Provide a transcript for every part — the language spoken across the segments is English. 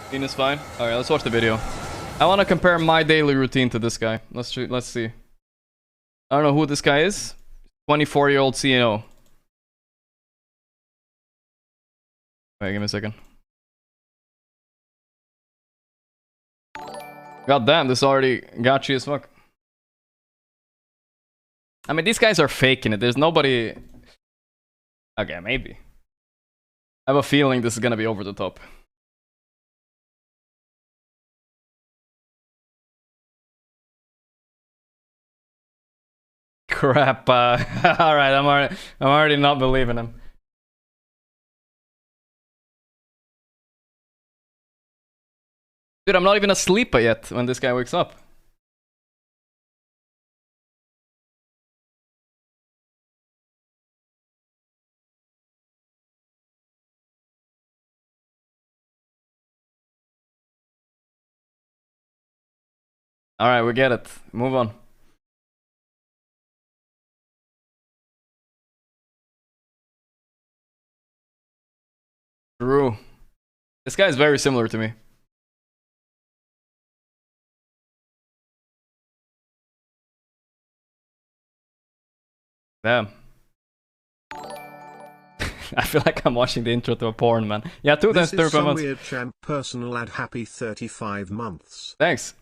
Routine is fine. Alright, let's watch the video. I want to compare my daily routine to this guy. Let's see. I don't know who this guy is. 24-year-old CNO. Wait, give me a second. God damn, this already got you as fuck. I mean, these guys are faking it. There's nobody... Okay, maybe. I have a feeling this is gonna be over the top. Crap. Alright, I'm already not believing him. Dude, I'm not even asleep yet when this guy wakes up. Alright, we get it. Move on. True. This guy is very similar to me. Damn. I feel like I'm watching the intro to a porn, man. Yeah, 2 times 35 months. Weird champ personal ad happy 35 months. Thanks.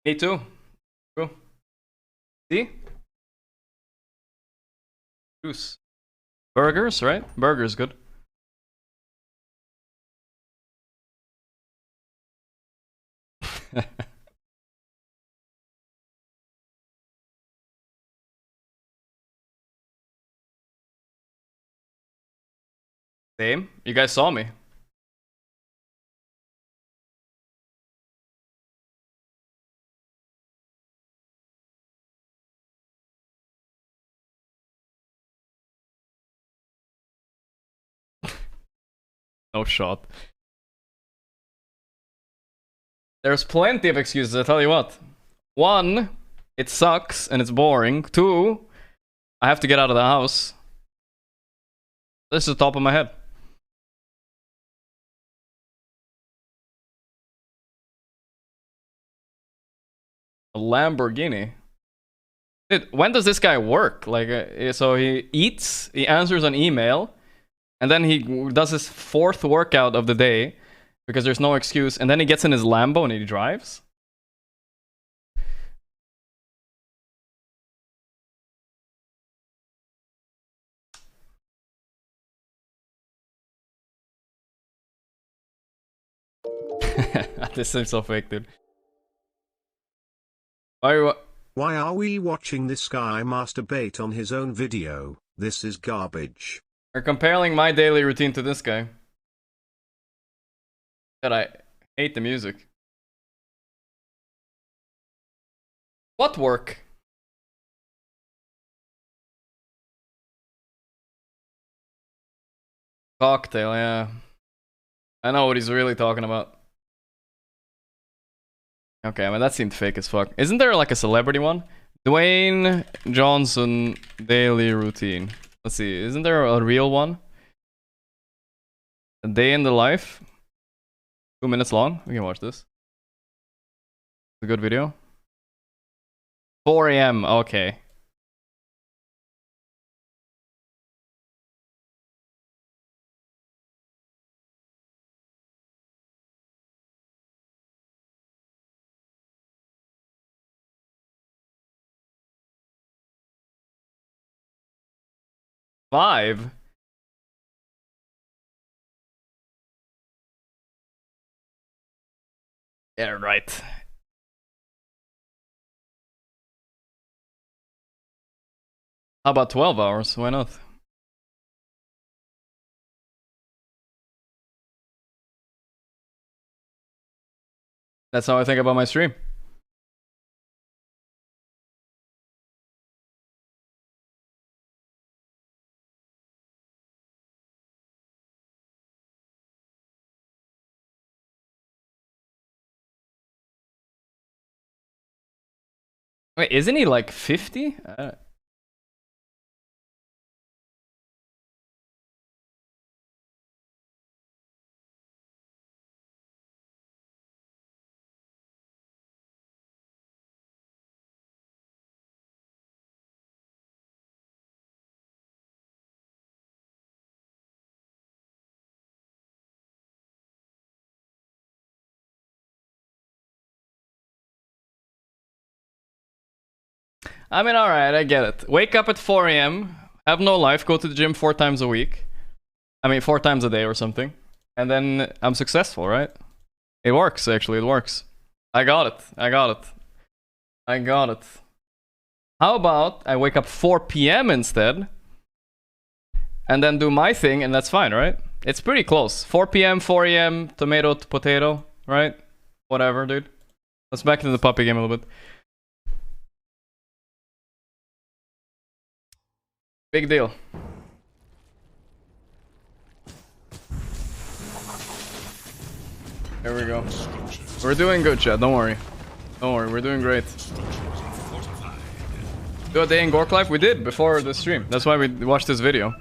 Me too. True. See? Juice. Burgers, right? Burgers, good. Same. You guys saw me. No shot. There's plenty of excuses, I tell you what. 1, it sucks and it's boring. 2, I have to get out of the house. This is the top of my head. A Lamborghini. Dude, when does this guy work? Like, so he eats, he answers an email, and then he does his 4th workout of the day because there's no excuse, and then he gets in his Lambo and he drives? This seems so fake, dude. Why are we watching this guy masturbate on his own video? This is garbage. We're comparing my daily routine to this guy. God, I hate the music. What work? Cocktail, yeah. I know what he's really talking about. Okay, I mean, that seemed fake as fuck. Isn't there like a celebrity one? Dwayne Johnson daily routine. Let's see, isn't there a real one? A day in the life? 2 minutes long? We can watch this. It's a good video. 4 AM, okay. Five? Yeah, right. How about 12 hours? Why not? That's how I think about my stream. Wait, isn't he like 50? I mean, alright, I get it. Wake up at 4 a.m., have no life, go to the gym 4 times a week. I mean, 4 times a day or something. And then I'm successful, right? It works, actually, it works. I got it, I got it. I got it. How about I wake up 4 p.m. instead, and then do my thing, and that's fine, right? It's pretty close. 4 p.m., 4 a.m., tomato to potato, right? Whatever, dude. Let's back into the puppy game a little bit. Big deal. There we go. We're doing good, chat. Don't worry. Don't worry. We're doing great. Do a day in Gorgc life? We did before the stream. That's why we watched this video.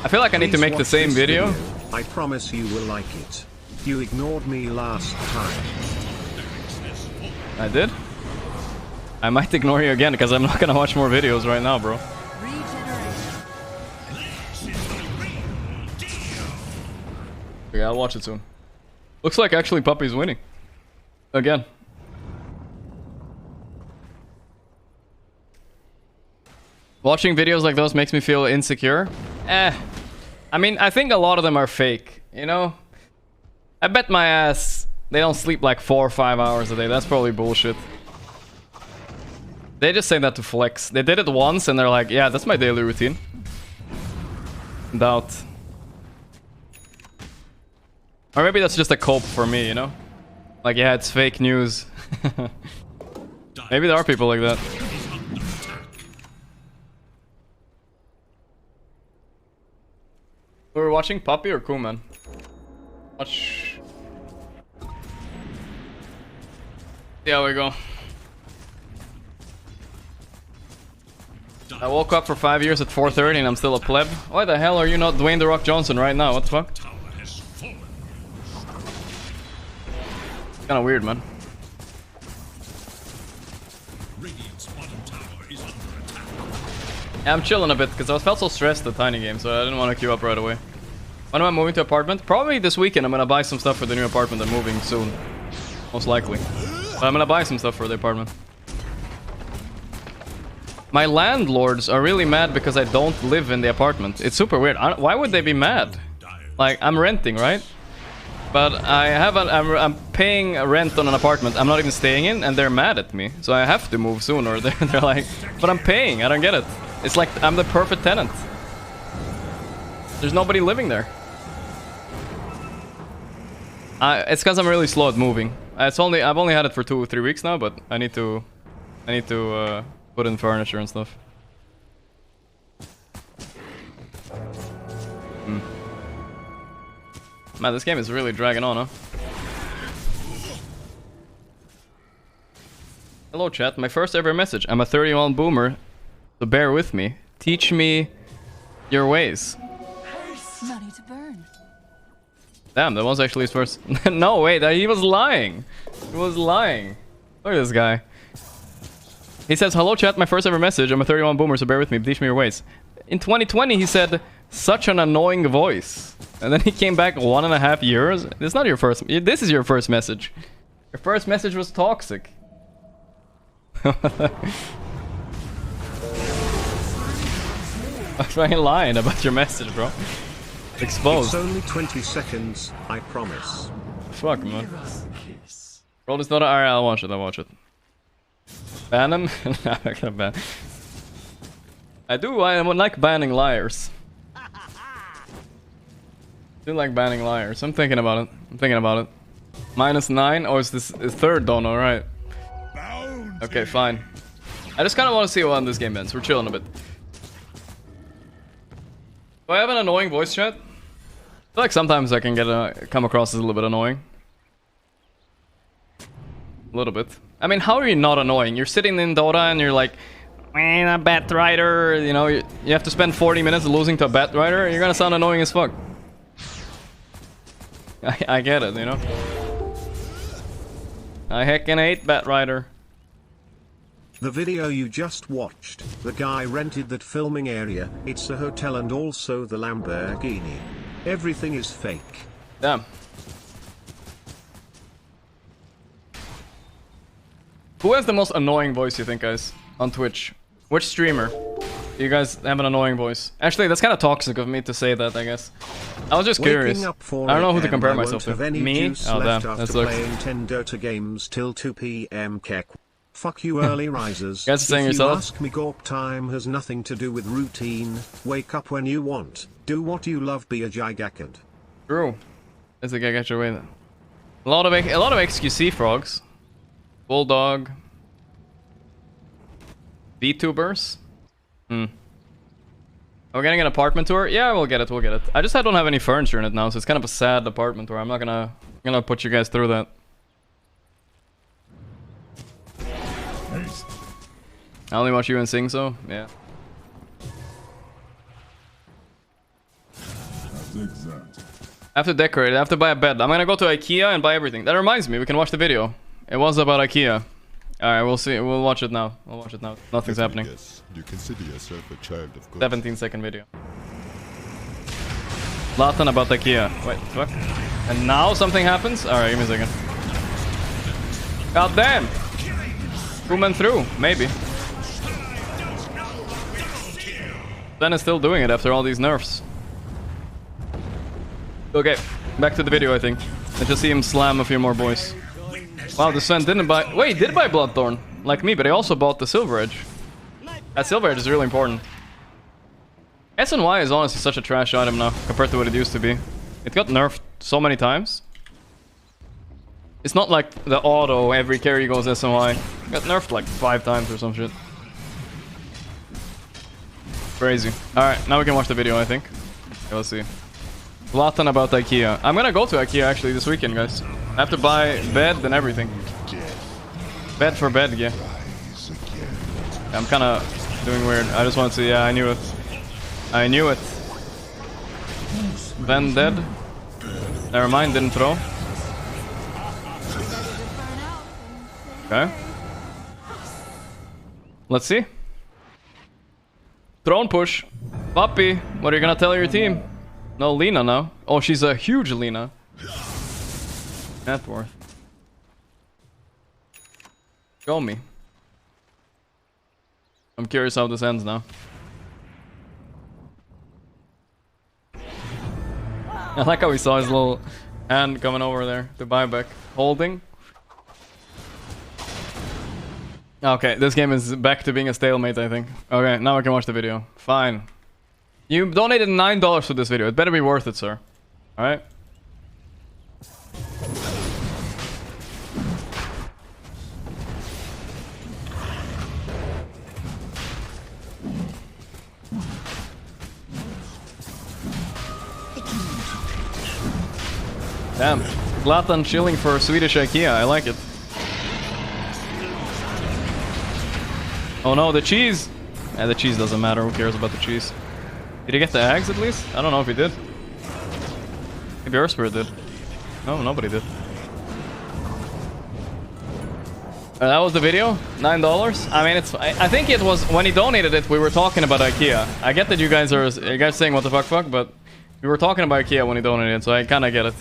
I feel like I need to make the same video. I promise you will like it. You ignored me last time. I did? I might ignore you again because I'm not gonna watch more videos right now, bro. Okay, I'll watch it soon. Looks like actually Puppy's winning. Again. Watching videos like those makes me feel insecure. I mean, I think a lot of them are fake, you know? I bet my ass they don't sleep like 4 or 5 hours a day. That's probably bullshit. They just say that to flex. They did it once and they're like, yeah, that's my daily routine. Doubt. Or maybe that's just a cope for me, you know? Like, yeah, it's fake news. Maybe there are people like that. We were watching Puppy or Kuman? Watch. See how we go. I woke up for 5 years at 4:30 and I'm still a pleb. Why the hell are you not Dwayne The Rock Johnson right now? What the fuck? Kinda weird, man. Yeah, I'm chilling a bit because I felt so stressed at Tiny Game, so I didn't want to queue up right away. When am I moving to apartment? Probably this weekend. I'm gonna buy some stuff for the new apartment. I'm moving soon, most likely. But I'm gonna buy some stuff for the apartment. My landlords are really mad because I don't live in the apartment. It's super weird. Why would they be mad? Like, I'm renting, right? But I'm paying rent on an apartment I'm not even staying in, and they're mad at me. So I have to move soon, or they're like, but I'm paying. I don't get it. It's like I'm the perfect tenant. There's nobody living there. It's because I'm really slow at moving. I've only had it for 2 or 3 weeks now, but I need to put in furniture and stuff. Man, this game is really dragging on, huh? Hello, chat. My first ever message. I'm a 31 boomer, so bear with me. Teach me your ways. Money to burn. Damn, that was actually his first. No, wait, he was lying. He was lying. Look at this guy. He says, hello, chat. My first ever message. I'm a 31 boomer, so bear with me. Teach me your ways. In 2020, he said, such an annoying voice. And then he came back 1.5 years. This is not your first. This is your first message. Your first message was toxic. I'm fucking lying about your message, bro. Exposed. It's only 20 seconds, I promise. Fuck, man. Bro, it's not. Alright, I'll watch it. I'll watch it. Ban him? No, I'm not gonna ban. I would like banning liars. I do like banning liars. I'm thinking about it. I'm thinking about it. -9? Oh, it's this third dono, right? Okay, fine. I just kind of want to see how this game ends. We're chilling a bit. Do I have an annoying voice chat? I feel like sometimes I can come across as a little bit annoying. A little bit. I mean, how are you not annoying? You're sitting in Dota and you're like, man, a bat rider. You know, you have to spend 40 minutes losing to a bat rider. You're gonna sound annoying as fuck. I get it, you know. I heckin' hate bat rider. The video you just watched, the guy rented that filming area, it's a hotel and also the Lamborghini. Everything is fake. Damn. Who has the most annoying voice, you think, guys, on Twitch? Which streamer do you guys have an annoying voice? Actually, that's kind of toxic of me to say that, I guess. I was just curious. I don't know who to compare myself to. Me? Oh, damn. That sucks. Playing 10 Dota games till 2 p.m. Kek. Fuck you early risers. You guys are saying if yourself? You ask me, Gorgc time has nothing to do with routine. Wake up when you want. Do what you love, be a gigakid. True. That's a gigakid way then. A lot of XQC frogs. Bulldog. VTubers. Are we getting an apartment tour? Yeah, we'll get it, we'll get it. I just don't have any furniture in it now, so it's kind of a sad apartment tour. I'm not gonna put you guys through that. I only watch you and sing, so yeah. I have to decorate it, I have to buy a bed. I'm gonna go to IKEA and buy everything. That reminds me, we can watch the video. It was about IKEA. Alright, we'll see. We'll watch it now. We'll watch it now. Nothing's happening. You consider yourself a child of God. 17-second video. Nothing about IKEA. Wait, what? And now something happens? Alright, give me a second. God damn! Crewman through, maybe. Ben is still doing it after all these nerfs. Okay, back to the video, I think. Let's just see him slam a few more boys. Wow, the Sven didn't buy... Wait, he did buy Bloodthorn, like me, but he also bought the Silver Edge. That Silver Edge is really important. SNY is honestly such a trash item now, compared to what it used to be. It got nerfed so many times. It's not like the auto, every carry goes SNY. It got nerfed like 5 times or some shit. Crazy. Alright, now we can watch the video, I think. Okay, let's see. Zlatan about IKEA. I'm gonna go to IKEA actually this weekend, guys. I have to buy bed and everything. Bed for bed, yeah. I'm kinda doing weird. I just want to see, yeah, I knew it. I knew it. Ven dead. Never mind, didn't throw. Okay. Let's see. Throne push. Puppy, what are you gonna tell your team? No Lina now. Oh, she's a huge Lina. Net worth. Show me. I'm curious how this ends now. I like how we saw his little hand coming over there to buy back. Holding. Okay, this game is back to being a stalemate, I think. Okay, now I can watch the video. Fine. You donated $9 for this video. It better be worth it, sir. Alright? Damn. Zlatan chilling for Swedish IKEA. I like it. Oh no, the cheese! Yeah, the cheese doesn't matter. Who cares about the cheese? Did he get the eggs at least? I don't know if he did. Maybe Earthspirit did. No, nobody did. That was the video? $9? I mean, it's... I think it was... When he donated it, we were talking about IKEA. I get that you guys are saying what the fuck, but... We were talking about IKEA when he donated it, so I kinda get it.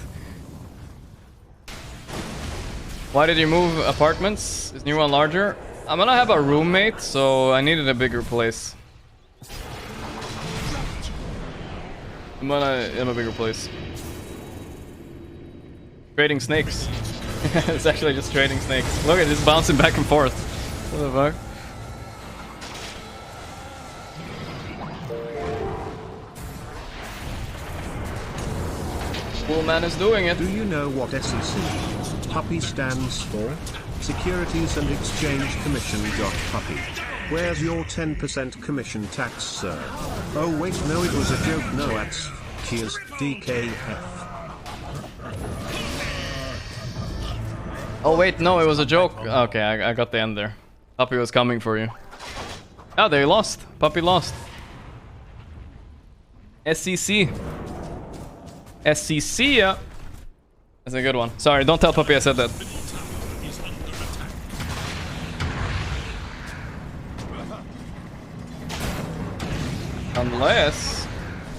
Why did you move apartments? Is new one larger? I'm gonna have a roommate, so I needed a bigger place. I'm gonna have a bigger place. Trading snakes. It's actually just trading snakes. Look at this bouncing back and forth. What the fuck? Cool man is doing it. Do you know what SEC Puppy stands for? Securities and Exchange Commission. Puppy. Where's your 10% commission tax, sir? Oh wait, no, it was a joke. No, that's cheers, DKF. Oh wait, no, it was a joke. Okay, I got the end there. Puppy was coming for you. Oh, they lost. Puppy lost. SCC. SCC, yeah. That's a good one. Sorry, don't tell Puppy I said that. Unless...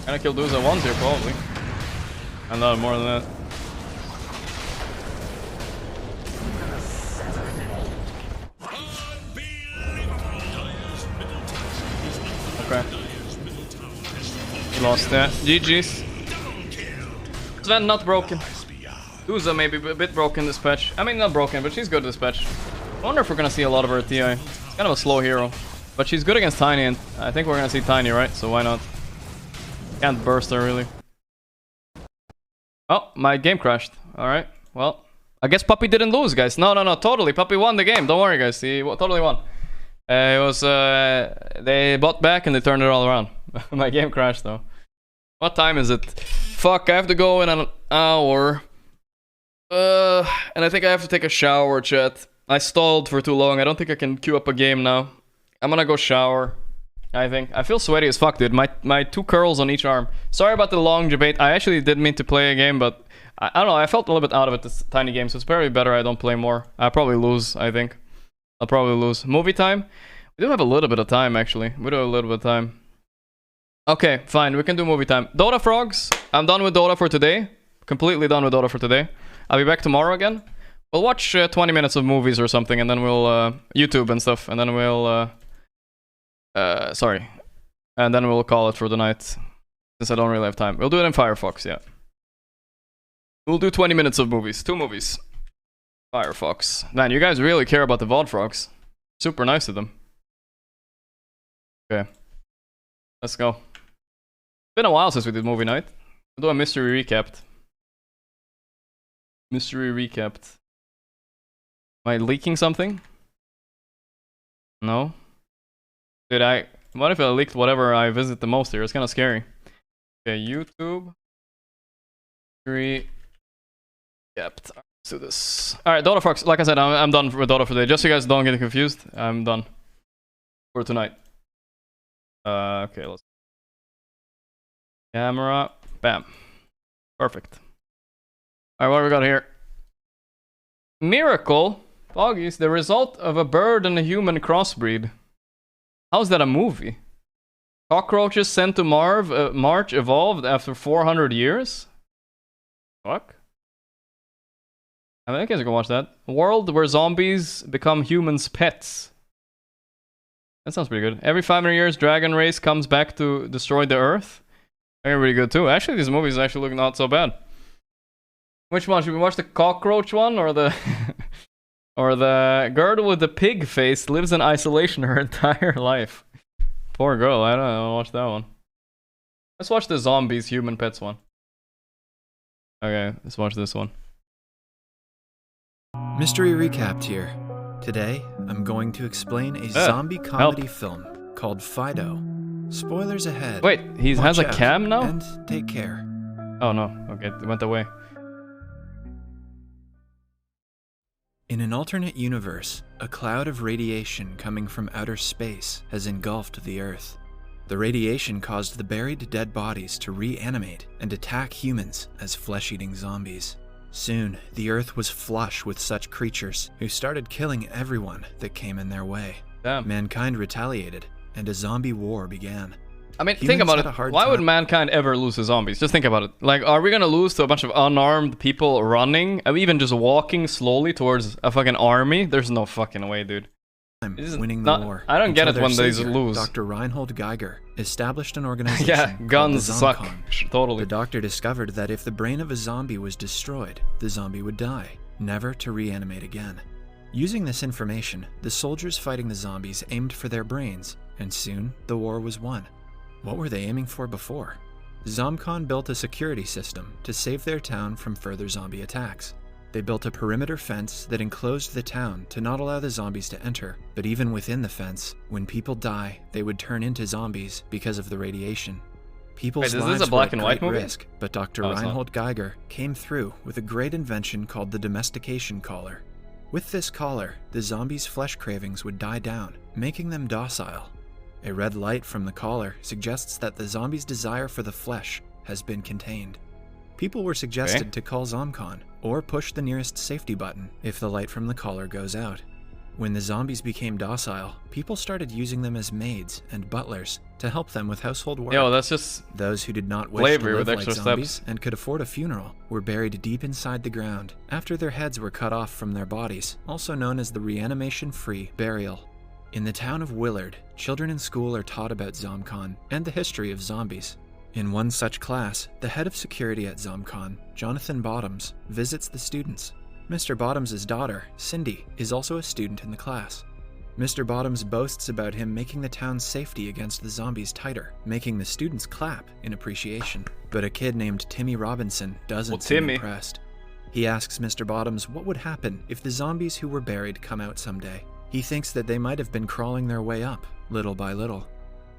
Gonna kill dudes at once here, probably. And not more than that. Okay. He lost that. GG's. Sven not broken. Duza maybe a bit broken this patch. I mean, not broken, but she's good this patch. I wonder if we're gonna see a lot of her TI. It's kind of a slow hero. But she's good against Tiny, and I think we're gonna see Tiny, right? So why not? Can't burst her, really. Oh, my game crashed. Alright, well. I guess Puppy didn't lose, guys. No, totally. Puppy won the game. Don't worry, guys. He totally won. It was, they bought back and they turned it all around. My game crashed, though. What time is it? Fuck, I have to go in an hour. And I think I have to take a shower, chat. I stalled for too long. I don't think I can queue up a game now. I'm gonna go shower, I think. I feel sweaty as fuck, dude. My 2 curls on each arm. Sorry about the long debate. I actually didn't mean to play a game, but I don't know. I felt a little bit out of it this tiny game, so it's probably better I don't play more. I'll probably lose, I think. I'll probably lose. Movie time? We do have a little bit of time, actually. We do have a little bit of time. Okay, fine. We can do movie time. Dota Frogs. I'm done with Dota for today. Completely done with Dota for today. I'll be back tomorrow again. We'll watch 20 minutes of movies or something, and then we'll YouTube and stuff, and then we'll sorry, and then we'll call it for the night, since I don't really have time. We'll do it in Firefox, yeah. We'll do 20 minutes of movies, 2 movies. Firefox. Man, you guys really care about the VOD Frogs. Super nice of them. Okay, let's go. It's been a while since we did movie night. We'll do a mystery recapped. Mystery recapped. Am I leaking something? No. Dude, what if I leaked whatever I visit the most here? It's kind of scary. Okay, YouTube. Recapped. Let's do this. Alright, Dota Fox. Like I said, I'm done with Dota for today. Just so you guys don't get confused, I'm done for tonight. Okay, let's. Camera. Bam. Perfect. Alright, what do we got here? Miracle. Foggies, the result of a bird and a human crossbreed. How's that a movie? Cockroaches sent to March evolved after 400 years? Fuck. I mean, I guess I can watch that. World where zombies become humans' pets. That sounds pretty good. Every 500 years, dragon race comes back to destroy the earth. They're pretty good too. Actually, these movies actually look not so bad. Which one? Should we watch the cockroach one or the... or the girl with the pig face lives in isolation her entire life? Poor girl, I don't know. I'll watch that one. Let's watch the zombies human pets one. Okay, let's watch this one. Mystery Recapped here. Today, I'm going to explain a zombie comedy film called Fido. Spoilers ahead. Wait, he has a Watch out cam now? And take care. Oh no, okay, it went away. In an alternate universe, a cloud of radiation coming from outer space has engulfed the Earth. The radiation caused the buried dead bodies to reanimate and attack humans as flesh-eating zombies. Soon, the Earth was flush with such creatures who started killing everyone that came in their way. Damn. Mankind retaliated, and a zombie war began. I mean, think about it. Why would mankind ever lose to zombies? Just think about it. Like, are we gonna lose to a bunch of unarmed people running? Or even just walking slowly towards a fucking army? There's no fucking way, dude. Winning the war. I don't get it when they savior, lose. Dr. Reinhold Geiger established an organization Yeah, guns called suck. the Totally. The doctor discovered that if the brain of a zombie was destroyed, the zombie would die, never to reanimate again. Using this information, the soldiers fighting the zombies aimed for their brains, and soon the war was won. What were they aiming for before? ZomCon built a security system to save their town from further zombie attacks. They built a perimeter fence that enclosed the town to not allow the zombies to enter, but even within the fence, when people die, they would turn into zombies because of the radiation. People's Wait, is lives this a black were and at white great movie? risk, but Dr. Oh, it's not. Reinhold Geiger came through with a great invention called the domestication collar. With this collar, the zombies' flesh cravings would die down, making them docile. A red light from the collar suggests that the zombies' desire for the flesh has been contained. People were suggested to call ZomCon or push the nearest safety button if the light from the collar goes out. When the zombies became docile, people started using them as maids and butlers to help them with household work. Yo, that's just Those who did not wish to slavery live with like extra zombies steps. and could afford a funeral were buried deep inside the ground after their heads were cut off from their bodies, also known as the reanimation-free burial. In the town of Willard, children in school are taught about ZomCon and the history of zombies. In one such class, the head of security at ZomCon, Jonathan Bottoms, visits the students. Mr. Bottoms' daughter, Cindy, is also a student in the class. Mr. Bottoms boasts about him making the town's safety against the zombies tighter, making the students clap in appreciation. But a kid named Timmy Robinson doesn't seem impressed. He asks Mr. Bottoms what would happen if the zombies who were buried come out someday. He thinks that they might have been crawling their way up, little by little.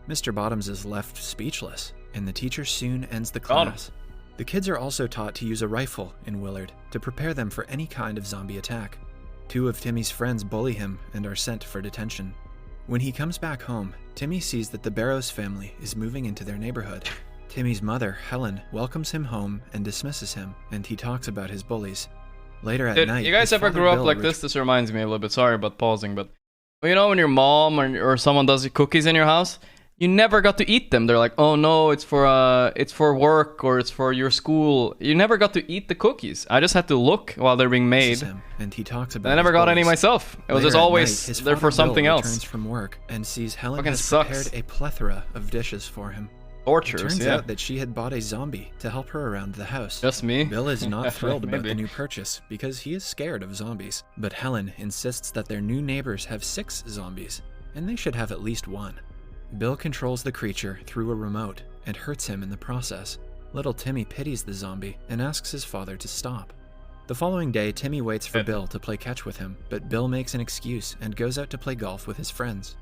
Mr. Bottoms is left speechless, and the teacher soon ends the class. The kids are also taught to use a rifle in Willard to prepare them for any kind of zombie attack. 2 of Timmy's friends bully him and are sent for detention. When he comes back home, Timmy sees that the Barrows family is moving into their neighborhood. Timmy's mother, Helen, welcomes him home and dismisses him, and he talks about his bullies. Later at night, you guys his ever father grew up Bill like this? This reminds me a little bit. Sorry about pausing, but you know when your mom or someone does cookies in your house, you never got to eat them. They're like, oh no, it's for work or it's for your school. You never got to eat the cookies. I just had to look while they're being made. And he talks about I never his got any bullies. myself. It was Later just at always night, his there for father something Bill else. returns from work and sees Helen Fucking has sucks. prepared a plethora of dishes for him. Tortures, It turns yeah. out that she had bought a zombie to help her around the house. Just me? Bill is not thrilled about Maybe. the new purchase because he is scared of zombies. But Helen insists that their new neighbors have 6 zombies, and they should have at least 1. Bill controls the creature through a remote and hurts him in the process. Little Timmy pities the zombie and asks his father to stop. The following day, Timmy waits for Bill to play catch with him, but Bill makes an excuse and goes out to play golf with his friends.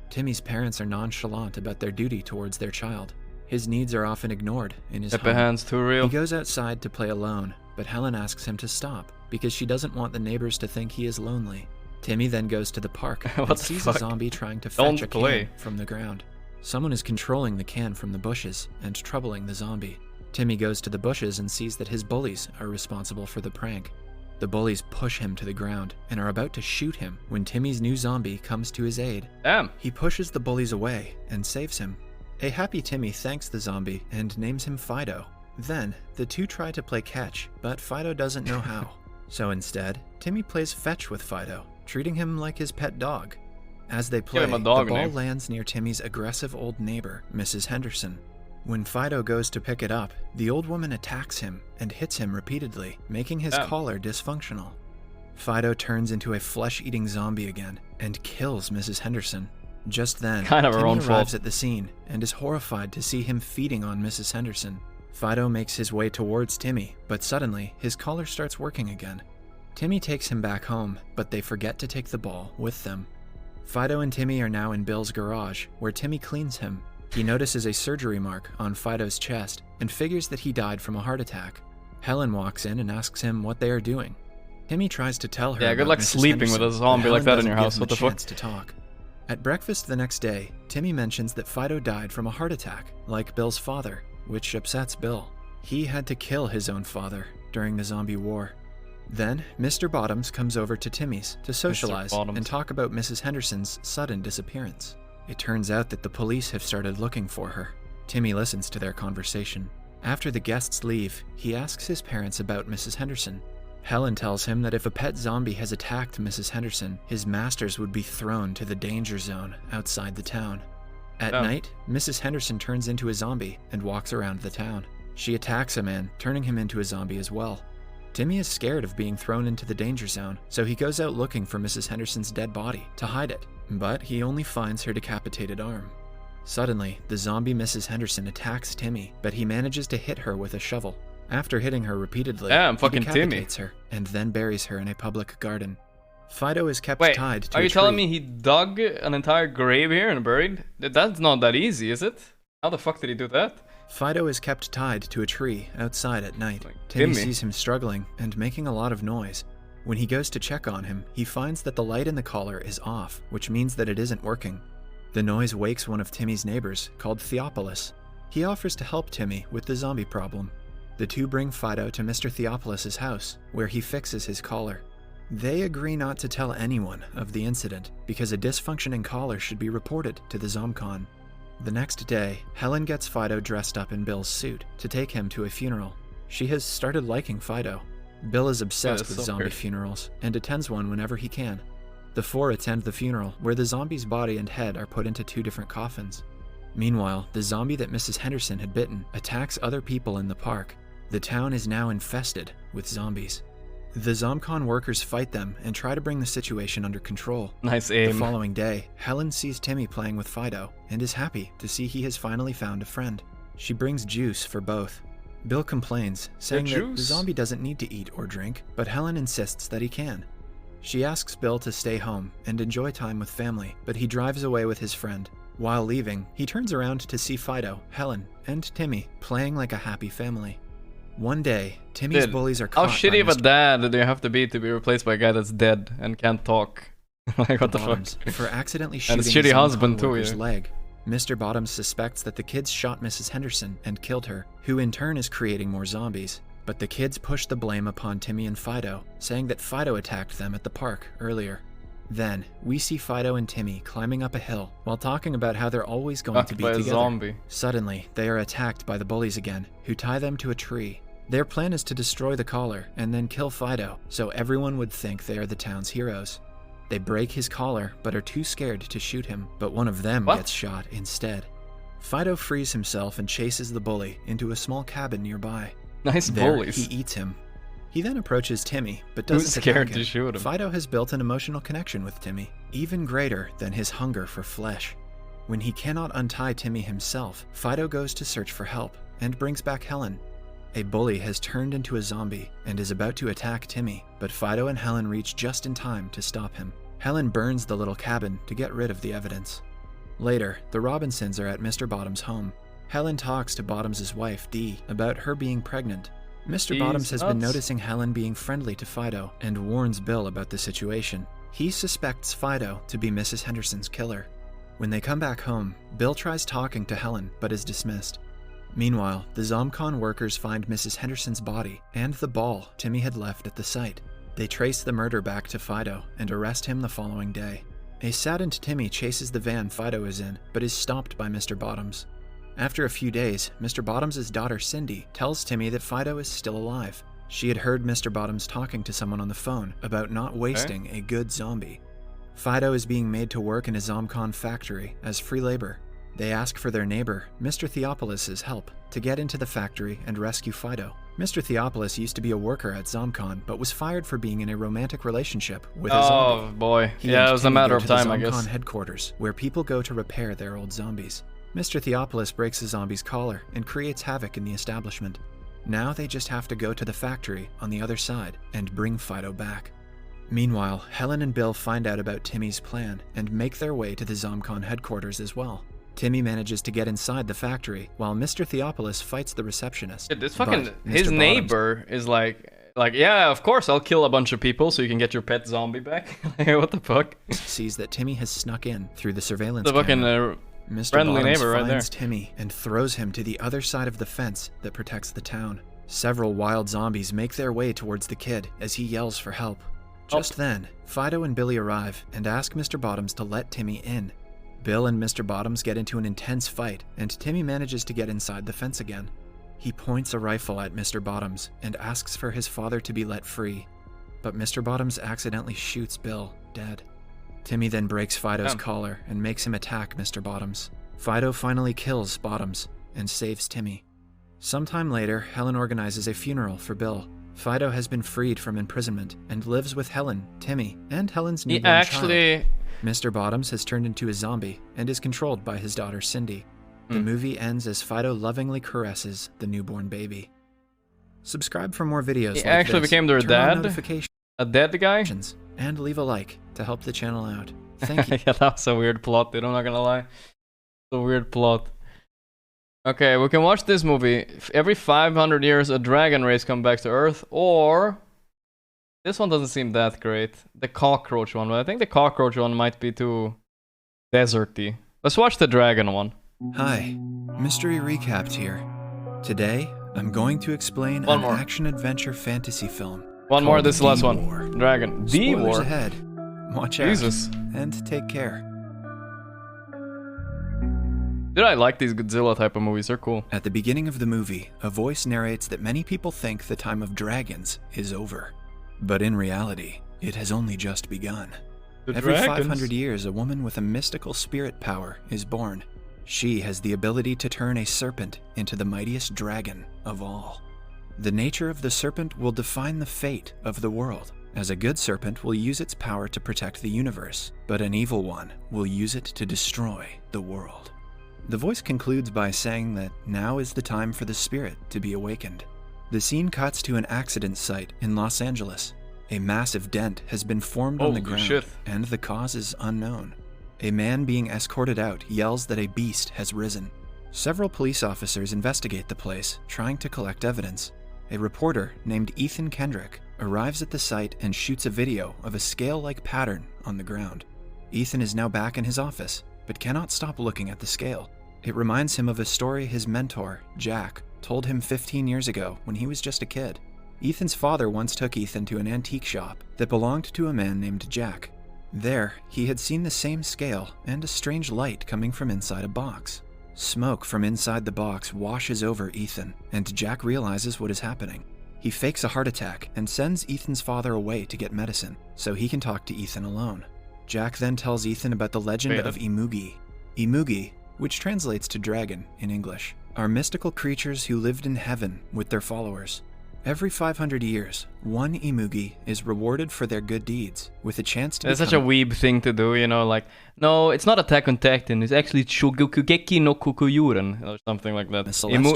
Timmy's parents are nonchalant about their duty towards their child. His needs are often ignored in his home. Hands too real. He goes outside to play alone, but Helen asks him to stop because she doesn't want the neighbors to think he is lonely. Timmy then goes to the park What and the sees fuck? a zombie trying to Don't fetch a play. can from the ground. Someone is controlling the can from the bushes and troubling the zombie. Timmy goes to the bushes and sees that his bullies are responsible for the prank. The bullies push him to the ground and are about to shoot him when Timmy's new zombie comes to his aid. Damn. He pushes the bullies away and saves him. A happy Timmy thanks the zombie and names him Fido. Then, the two try to play catch, but Fido doesn't know how. So instead, Timmy plays fetch with Fido, treating him like his pet dog. As they play, him a the dog ball name. lands near Timmy's aggressive old neighbor, Mrs. Henderson. When Fido goes to pick it up, the old woman attacks him and hits him repeatedly, making his Damn. collar dysfunctional. Fido turns into a flesh-eating zombie again and kills Mrs. Henderson. Just then, Kind of her Timmy own arrives fault. at the scene and is horrified to see him feeding on Mrs. Henderson. Fido makes his way towards Timmy, but suddenly, his collar starts working again. Timmy takes him back home, but they forget to take the ball with them. Fido and Timmy are now in Bill's garage, where Timmy cleans him. He notices a surgery mark on Fido's chest and figures that he died from a heart attack. Helen walks in and asks him what they are doing. Timmy tries to tell her Yeah, good about luck Mrs. sleeping with Henderson, a zombie but like Helen that in doesn't your give house. him What a the fuck? chance to talk. At breakfast the next day, Timmy mentions that Fido died from a heart attack, like Bill's father, which upsets Bill. He had to kill his own father during the zombie war. Then, Mr. Bottoms comes over to Timmy's to socialize Bottoms. and talk about Mrs. Henderson's sudden disappearance. It turns out that the police have started looking for her. Timmy listens to their conversation. After the guests leave, he asks his parents about Mrs. Henderson. Helen tells him that if a pet zombie has attacked Mrs. Henderson, his masters would be thrown to the danger zone outside the town. At Oh. night, Mrs. Henderson turns into a zombie and walks around the town. She attacks a man, turning him into a zombie as well. Timmy is scared of being thrown into the danger zone, so he goes out looking for Mrs. Henderson's dead body to hide it, but he only finds her decapitated arm. Suddenly, the zombie Mrs. Henderson attacks Timmy, but he manages to hit her with a shovel. After hitting her repeatedly, Damn, he fucking Timmy. decapitates her and then buries her in a public garden. Fido is kept Wait, tied to are a you telling tree. me he dug an entire grave here and buried? That's not that easy, is it? How the fuck did he do that? Fido is kept tied to a tree outside at night. Like Timmy Timmy. sees him struggling and making a lot of noise. When he goes to check on him, he finds that the light in the collar is off, which means that it isn't working. The noise wakes one of Timmy's neighbors, called Theophilus. He offers to help Timmy with the zombie problem. The two bring Fido to Mr. Theophilus's house, where he fixes his collar. They agree not to tell anyone of the incident, because a dysfunctioning collar should be reported to the ZomCon. The next day, Helen gets Fido dressed up in Bill's suit to take him to a funeral. She has started liking Fido. Bill is obsessed with zombie funerals and attends one whenever he can. The four attend the funeral, where the zombie's body and head are put into two different coffins. Meanwhile, the zombie that Mrs. Henderson had bitten attacks other people in the park. The town is now infested with zombies. The ZomCon workers fight them and try to bring the situation under control. Nice aim. The following day, Helen sees Timmy playing with Fido and is happy to see he has finally found a friend. She brings juice for both. Bill complains, saying that the zombie doesn't need to eat or drink, but Helen insists that he can. She asks Bill to stay home and enjoy time with family, but he drives away with his friend. While leaving, he turns around to see Fido, Helen, and Timmy playing like a happy family. One day, Timmy's bullies are caught. How shitty of a dad do you have to be replaced by a guy that's dead and can't talk? Like, what the fuck? For accidentally shooting and a shitty husband too, his leg. Mr. Bottoms suspects that the kids shot Mrs. Henderson and killed her, who in turn is creating more zombies. But the kids push the blame upon Timmy and Fido, saying that Fido attacked them at the park earlier. Then, we see Fido and Timmy climbing up a hill while talking about how they're always going to be together. Zombie. Suddenly, they are attacked by the bullies again, who tie them to a tree. Their plan is to destroy the collar and then kill Fido, so everyone would think they are the town's heroes. They break his collar, but are too scared to shoot him, but one of them gets shot instead. Fido frees himself and chases the bully into a small cabin nearby. Nice bullies. He eats him. He then approaches Timmy, but doesn't scared attack him. to shoot him. Fido has built an emotional connection with Timmy, even greater than his hunger for flesh. When he cannot untie Timmy himself, Fido goes to search for help and brings back Helen. A bully has turned into a zombie and is about to attack Timmy, but Fido and Helen reach just in time to stop him. Helen burns the little cabin to get rid of the evidence. Later, the Robinsons are at Mr. Bottoms' home. Helen talks to Bottoms' wife, Dee, about her being pregnant. Mr. Bottoms has been noticing Helen being friendly to Fido and warns Bill about the situation. He suspects Fido to be Mrs. Henderson's killer. When they come back home, Bill tries talking to Helen but is dismissed. Meanwhile, the ZomCon workers find Mrs. Henderson's body and the ball Timmy had left at the site. They trace the murder back to Fido and arrest him the following day. A saddened Timmy chases the van Fido is in, but is stopped by Mr. Bottoms. After a few days, Mr. Bottoms' daughter Cindy tells Timmy that Fido is still alive. She had heard Mr. Bottoms talking to someone on the phone about not wasting a good zombie. Fido is being made to work in a ZomCon factory as free labor. They ask for their neighbor, Mr. Theophilus' help to get into the factory and rescue Fido. Mr. Theophilus used to be a worker at ZomCon, but was fired for being in a romantic relationship with a zombie. Oh boy, He yeah, and it was a Timmy matter go of to the time, I ZomCon guess. headquarters, where people go to repair their old zombies. Mr. Theophilus breaks the zombie's collar and creates havoc in the establishment. Now they just have to go to the factory on the other side and bring Fido back. Meanwhile, Helen and Bill find out about Timmy's plan and make their way to the ZomCon headquarters as well. Timmy manages to get inside the factory, while Mr. Theophilus fights the receptionist. Dude, this fucking But his Mr. neighbor is like, yeah, of course I'll kill a bunch of people so you can get your pet zombie back. Like, what the fuck? Sees that Timmy has snuck in through the surveillance The fucking camera. Mr. friendly Bottoms neighbor right there. finds Timmy and throws him to the other side of the fence that protects the town. Several wild zombies make their way towards the kid as he yells for help. Just then, Fido and Billy arrive and ask Mr. Bottoms to let Timmy in. Bill and Mr. Bottoms get into an intense fight, and Timmy manages to get inside the fence again. He points a rifle at Mr. Bottoms and asks for his father to be let free. But Mr. Bottoms accidentally shoots Bill dead. Timmy then breaks Fido's collar and makes him attack Mr. Bottoms. Fido finally kills Bottoms and saves Timmy. Sometime later, Helen organizes a funeral for Bill. Fido has been freed from imprisonment and lives with Helen, Timmy, and Helen's newborn child. Mr. Bottoms has turned into a zombie and is controlled by his daughter Cindy. The movie ends as Fido lovingly caresses the newborn baby. Subscribe for more videos He actually became their Turn on dad? notifications A dead guy? and leave a like to help the channel out. Thank you. Yeah, that was a weird plot, dude. I'm not gonna lie. It's a weird plot. Okay, we can watch this movie. Every 500 years, a dragon race comes back to Earth, or This one doesn't seem that great. The cockroach one, but I think the cockroach one might be too deserty. Let's watch the dragon one. Hi, Mystery Recapped here. Today, I'm going to explain One an more. action-adventure fantasy film. One more, called this is the last D-War. one. Dragon. Spoilers D-War. ahead. Watch out. Jesus. And take care. Dude, I like these Godzilla type of movies. They're cool. At the beginning of the movie, a voice narrates that many people think the time of dragons is over. But in reality, it has only just begun. Every 500 years, a woman with a mystical spirit power is born. She has the ability to turn a serpent into the mightiest dragon of all. The nature of the serpent will define the fate of the world, as a good serpent will use its power to protect the universe, but an evil one will use it to destroy the world. The voice concludes by saying that now is the time for the spirit to be awakened. The scene cuts to an accident site in Los Angeles. A massive dent has been formed on the Holy ground, shit. and the cause is unknown. A man being escorted out yells that a beast has risen. Several police officers investigate the place, trying to collect evidence. A reporter named Ethan Kendrick arrives at the site and shoots a video of a scale-like pattern on the ground. Ethan is now back in his office, but cannot stop looking at the scale. It reminds him of a story his mentor, Jack, told him 15 years ago when he was just a kid. Ethan's father once took Ethan to an antique shop that belonged to a man named Jack. There, he had seen the same scale and a strange light coming from inside a box. Smoke from inside the box washes over Ethan, and Jack realizes what is happening. He fakes a heart attack and sends Ethan's father away to get medicine, so he can talk to Ethan alone. Jack then tells Ethan about the legend of Imugi. Imugi, which translates to dragon in English, are mystical creatures who lived in heaven with their followers. Every 500 years, one Imugi is rewarded for their good deeds, with a chance to It's such a weeb thing to do, you know, like, no, it's not Attack on Titan, it's actually Shogokugeki no Kokuyuren, or something like that.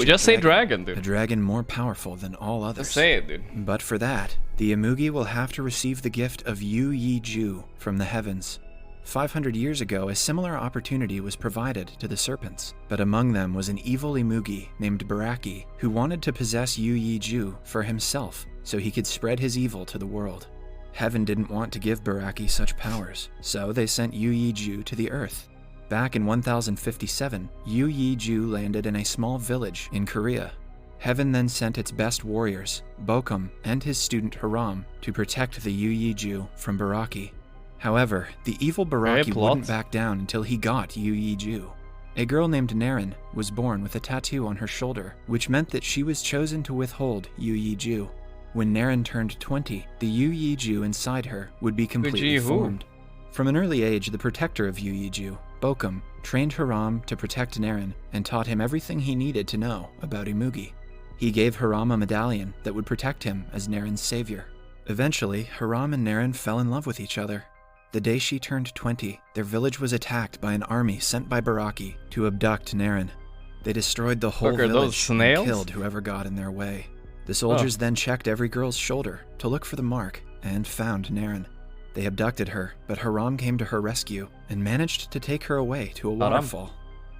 Just say dragon, a dude. dragon more powerful than all others. Just say it, dude. But for that, the Imugi will have to receive the gift of Yu Yi Ju from the heavens. 500 years ago, a similar opportunity was provided to the serpents, but among them was an evil Imugi named Baraki who wanted to possess Yu Yi Ju for himself so he could spread his evil to the world. Heaven didn't want to give Baraki such powers, so they sent Yu Yi Ju to the earth. Back in 1057, Yu Yi Ju landed in a small village in Korea. Heaven then sent its best warriors, Bokum and his student Haram, to protect the Yu Yi Ju from Baraki. However, the evil Baraki wouldn't back down until he got Yu Yi Ju. A girl named Naren was born with a tattoo on her shoulder, which meant that she was chosen to withhold Yu Yi Ju. When Naren turned 20, the Yu Yi Ju inside her would be completely formed. From an early age, the protector of Yu Yi Ju, Bokum, trained Haram to protect Naren and taught him everything he needed to know about Imugi. He gave Haram a medallion that would protect him as Naren's savior. Eventually, Haram and Naren fell in love with each other. The day she turned 20, their village was attacked by an army sent by Baraki to abduct Naren. They destroyed the whole village and killed whoever got in their way. The soldiers then checked every girl's shoulder to look for the mark and found Naren. They abducted her, but Haram came to her rescue and managed to take her away to a waterfall.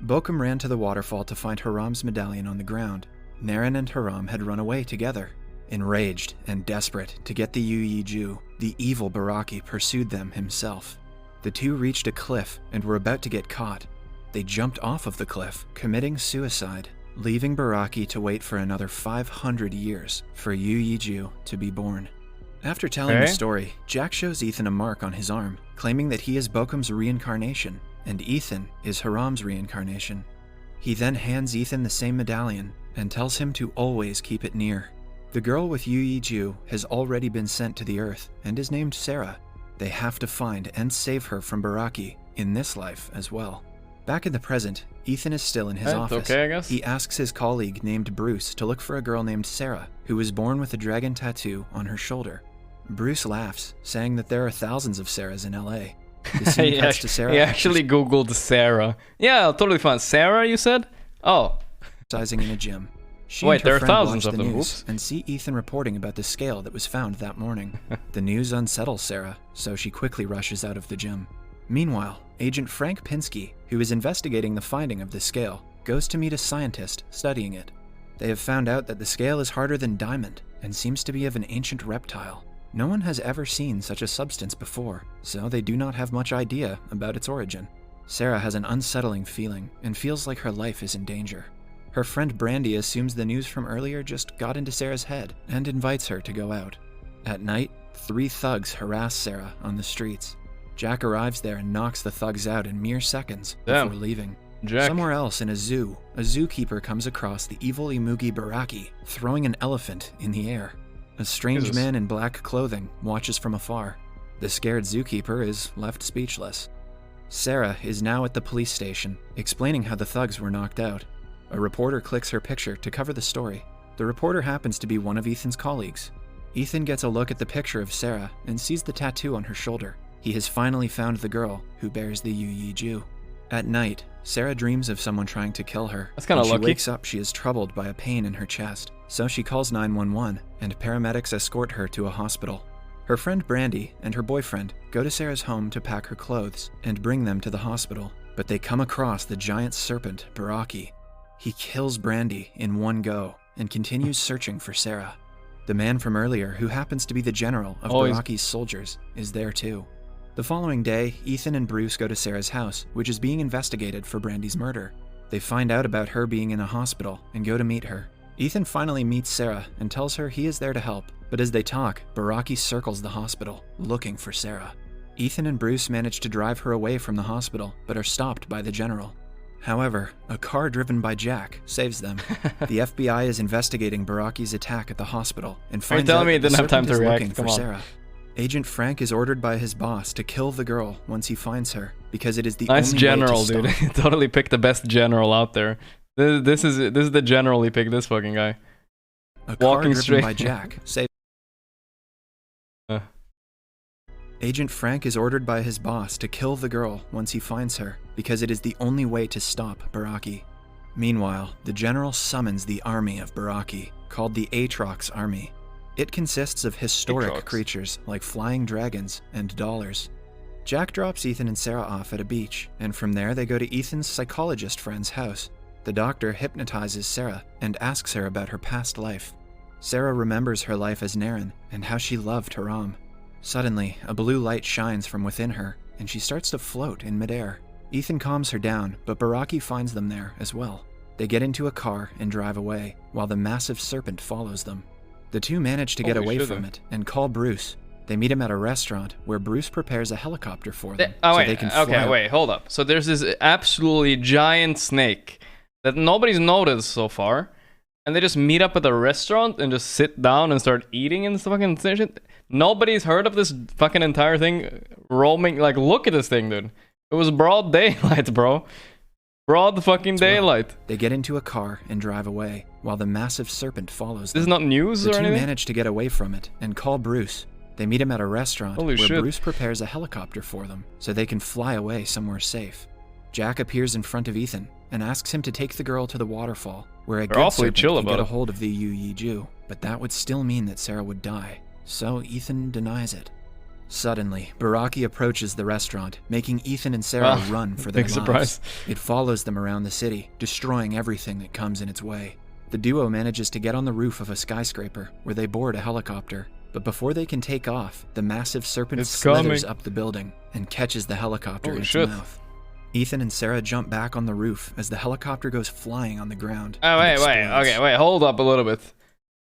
Bokum ran to the waterfall to find Haram's medallion on the ground. Naren and Haram had run away together. Enraged and desperate to get the Yu Yi Ju, the evil Baraki pursued them himself. The two reached a cliff and were about to get caught. They jumped off of the cliff, committing suicide, leaving Baraki to wait for another 500 years for Yu Yi Ju to be born. After telling the story, Jack shows Ethan a mark on his arm, claiming that he is Bokum's reincarnation, and Ethan is Haram's reincarnation. He then hands Ethan the same medallion and tells him to always keep it near. The girl with Yu Yi Ju has already been sent to the Earth and is named Sarah. They have to find and save her from Baraki in this life as well. Back in the present, Ethan is still in his office. Okay, I guess. He asks his colleague named Bruce to look for a girl named Sarah, who was born with a dragon tattoo on her shoulder. Bruce laughs, saying that there are thousands of Sarahs in LA. The scene cuts to Sarah. He actually googled Sarah. Yeah, I'll totally find Sarah, you said? Oh. Exercising in a gym. She Wait, and her there are friend thousands watch of the them. news and see Ethan reporting about the scale that was found that morning. The news unsettles Sarah, so she quickly rushes out of the gym. Meanwhile, Agent Frank Pinsky, who is investigating the finding of the scale, goes to meet a scientist studying it. They have found out that the scale is harder than diamond and seems to be of an ancient reptile. No one has ever seen such a substance before, so they do not have much idea about its origin. Sarah has an unsettling feeling and feels like her life is in danger. Her friend Brandy assumes the news from earlier just got into Sarah's head and invites her to go out. At night, 3 thugs harass Sarah on the streets. Jack arrives there and knocks the thugs out in mere seconds before leaving. Jack. Somewhere else in a zoo, a zookeeper comes across the evil Imugi Baraki throwing an elephant in the air. A strange man in black clothing watches from afar. The scared zookeeper is left speechless. Sarah is now at the police station, explaining how the thugs were knocked out. A reporter clicks her picture to cover the story. The reporter happens to be one of Ethan's colleagues. Ethan gets a look at the picture of Sarah and sees the tattoo on her shoulder. He has finally found the girl who bears the Yu Ju. At night, Sarah dreams of someone trying to kill her. That's kind of lucky. When she wakes up, she is troubled by a pain in her chest. So she calls 911, and paramedics escort her to a hospital. Her friend Brandy and her boyfriend go to Sarah's home to pack her clothes and bring them to the hospital, but they come across the giant serpent, Baraki. He kills Brandy in one go and continues searching for Sarah. The man from earlier, who happens to be the general of Baraki's soldiers, is there too. The following day, Ethan and Bruce go to Sarah's house, which is being investigated for Brandy's murder. They find out about her being in a hospital and go to meet her. Ethan finally meets Sarah and tells her he is there to help, but as they talk, Baraki circles the hospital, looking for Sarah. Ethan and Bruce manage to drive her away from the hospital, but are stopped by the general. However, a car driven by Jack saves them. The FBI is investigating Baraki's attack at the hospital and finds out that the serpent is looking for Sarah. Agent Frank is ordered by his boss to kill the girl once he finds her, because it is the only way to stop. Nice general, dude. He totally picked the best general out there. This is the general he picked, this fucking guy. A car driven by Jack saves. Agent Frank is ordered by his boss to kill the girl once he finds her, because it is the only way to stop Baraki. Meanwhile, the general summons the army of Baraki, called the Aatrox Army. It consists of historic creatures like flying dragons and dollars. Jack drops Ethan and Sarah off at a beach, and from there they go to Ethan's psychologist friend's house. The doctor hypnotizes Sarah and asks her about her past life. Sarah remembers her life as Naren and how she loved Haram. Suddenly, a blue light shines from within her, and she starts to float in midair. Ethan calms her down, but Baraki finds them there as well. They get into a car and drive away, while the massive serpent follows them. The two manage to get away from it and call Bruce. They meet him at a restaurant where Bruce prepares a helicopter for them they can fly. Okay, wait, hold up. So there's this absolutely giant snake that nobody's noticed so far, and they just meet up at the restaurant and just sit down and start eating and fucking shit. Nobody's heard of this fucking entire thing roaming. Like, look at this thing, dude. It was broad daylight, bro. Broad fucking daylight. They get into a car and drive away, while the massive serpent follows them. This is not news or anything? The two manage to get away from it and call Bruce. They meet him at a restaurant where Bruce prepares a helicopter for them so they can fly away somewhere safe. Jack appears in front of Ethan and asks him to take the girl to the waterfall, where a good serpent can get a hold of the Yu Ju, but that would still mean that Sarah would die, so Ethan denies it. Suddenly, Baraki approaches the restaurant, making Ethan and Sarah run for their lives. Surprise. It follows them around the city, destroying everything that comes in its way. The duo manages to get on the roof of a skyscraper, where they board a helicopter. But before they can take off, the massive serpent slithers up the building and catches the helicopter in its mouth. Ethan and Sarah jump back on the roof as the helicopter goes flying on the ground. Oh, wait, hold up a little bit.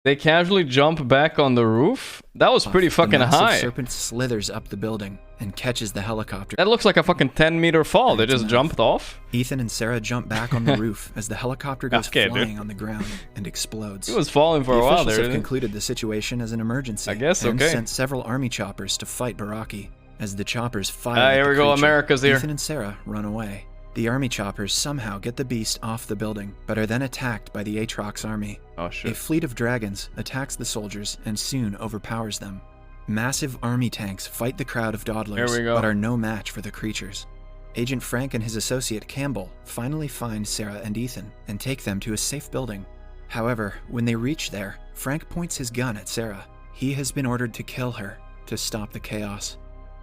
They casually jump back on the roof? That was pretty fucking high. The massive serpent slithers up the building and catches the helicopter. That looks like a fucking 10-meter fall. They just jumped off? Ethan and Sarah jump back on the roof as the helicopter goes flying on the ground and explodes. It was falling for a while there. The officials have concluded the situation as an emergency. I guess, and sent several army choppers to fight Baraki. As the choppers fire at here we go, America's here. Ethan and Sarah run away. The army choppers somehow get the beast off the building, but are then attacked by the Aatrox army. Oh shit. A fleet of dragons attacks the soldiers and soon overpowers them. Massive army tanks fight the crowd of dawdlers, but are no match for the creatures. Agent Frank and his associate Campbell finally find Sarah and Ethan and take them to a safe building. However, when they reach there, Frank points his gun at Sarah. He has been ordered to kill her to stop the chaos.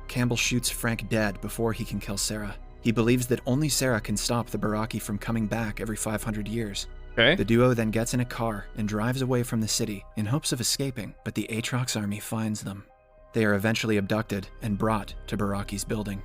Campbell shoots Frank dead before he can kill Sarah. He believes that only Sarah can stop the Baraki from coming back every 500 years. Okay. The duo then gets in a car and drives away from the city in hopes of escaping, but the Aatrox army finds them. They are eventually abducted and brought to Baraki's building.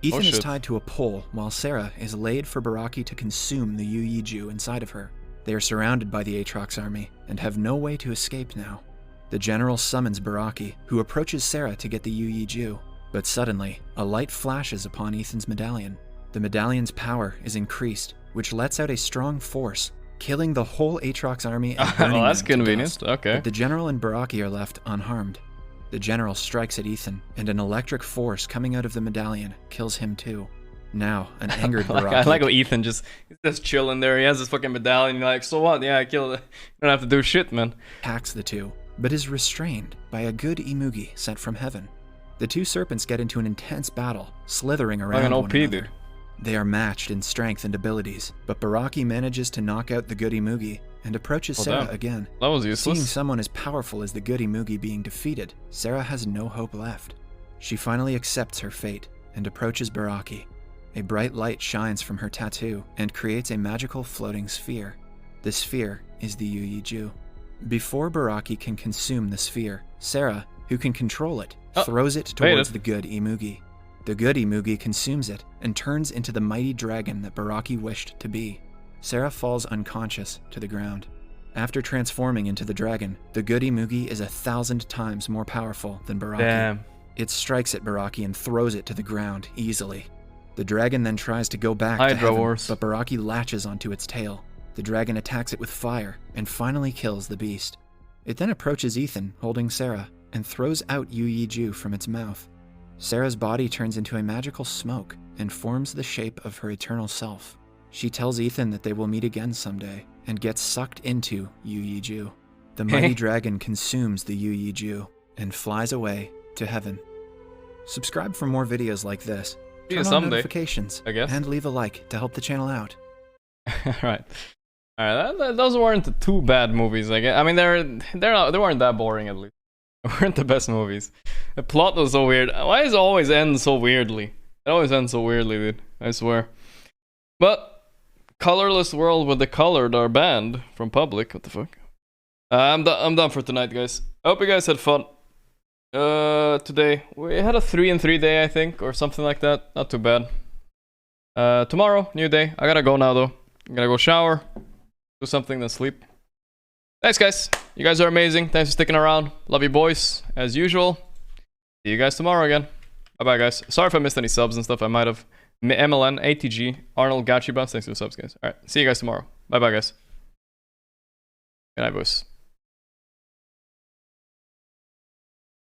Ethan is shit. tied to a pole while Sarah is laid for Baraki to consume the Yu Jew inside of her. They are surrounded by the Aatrox army and have no way to escape now. The general summons Baraki, who approaches Sarah to get the Yu Jew, but suddenly, a light flashes upon Ethan's medallion. The medallion's power is increased, which lets out a strong force, killing the whole Aatrox army and burning Well, that's them to convenient. dust. Okay. But the general and Baraki are left unharmed. The general strikes at Ethan, and an electric force coming out of the medallion kills him too. Now, an angered Baraki... I like how Ethan he's just chilling there. He has his fucking medallion. You're like, so what? Yeah, I killed it. You don't have to do shit, man. attacks the two, but is restrained by a good Imugi sent from heaven. The two serpents get into an intense battle, slithering around Like an one OP, another. dude. They are matched in strength and abilities, but Baraki manages to knock out the good Imugi and approaches Well, Sarah damn. again. That was Seeing useless. someone as powerful as the good Imugi being defeated, Sarah has no hope left. She finally accepts her fate and approaches Baraki. A bright light shines from her tattoo and creates a magical floating sphere. The sphere is the Yu Jew. Before Baraki can consume the sphere, Sarah, who can control it, throws it towards the good Imugi. The good Imugi consumes it and turns into the mighty dragon that Baraki wished to be. Sarah falls unconscious to the ground. After transforming into the dragon, the good Imugi is 1,000 times more powerful than Baraki. Damn. It strikes at Baraki and throws it to the ground easily. The dragon then tries to go back to Hydra heaven, Wars. but Baraki latches onto its tail. The dragon attacks it with fire and finally kills the beast. It then approaches Ethan, holding Sarah, and throws out Yu Jew from its mouth. Sarah's body turns into a magical smoke and forms the shape of her eternal self. She tells Ethan that they will meet again someday and gets sucked into Yu Jew. The mighty dragon consumes the Yu Jew and flies away to heaven. Subscribe for more videos like this. See you Turn on someday, notifications I guess. and leave a like to help the channel out. Alright. Alright, those weren't too bad movies, I guess. I mean, they weren't that boring, at least. They weren't the best movies. The plot was so weird. Why does it always end so weirdly? It always ends so weirdly, dude. I swear. But, Colorless World with the Colored are banned from public. What the fuck? I'm done for tonight, guys. I hope you guys had fun. Today we had a 3 and 3 day, I think, or something like that. Not too bad. Tomorrow, new day. I gotta go now, though. I'm gonna go shower, do something, then sleep. Thanks, guys. You guys are amazing. Thanks for sticking around. Love you, boys, as usual. See you guys tomorrow again. Bye-bye, guys. Sorry if I missed any subs and stuff. I might have. MLN, ATG, Arnold, Gachibus. Thanks for the subs, guys. All right. See you guys tomorrow. Bye-bye, guys. Good night, boys.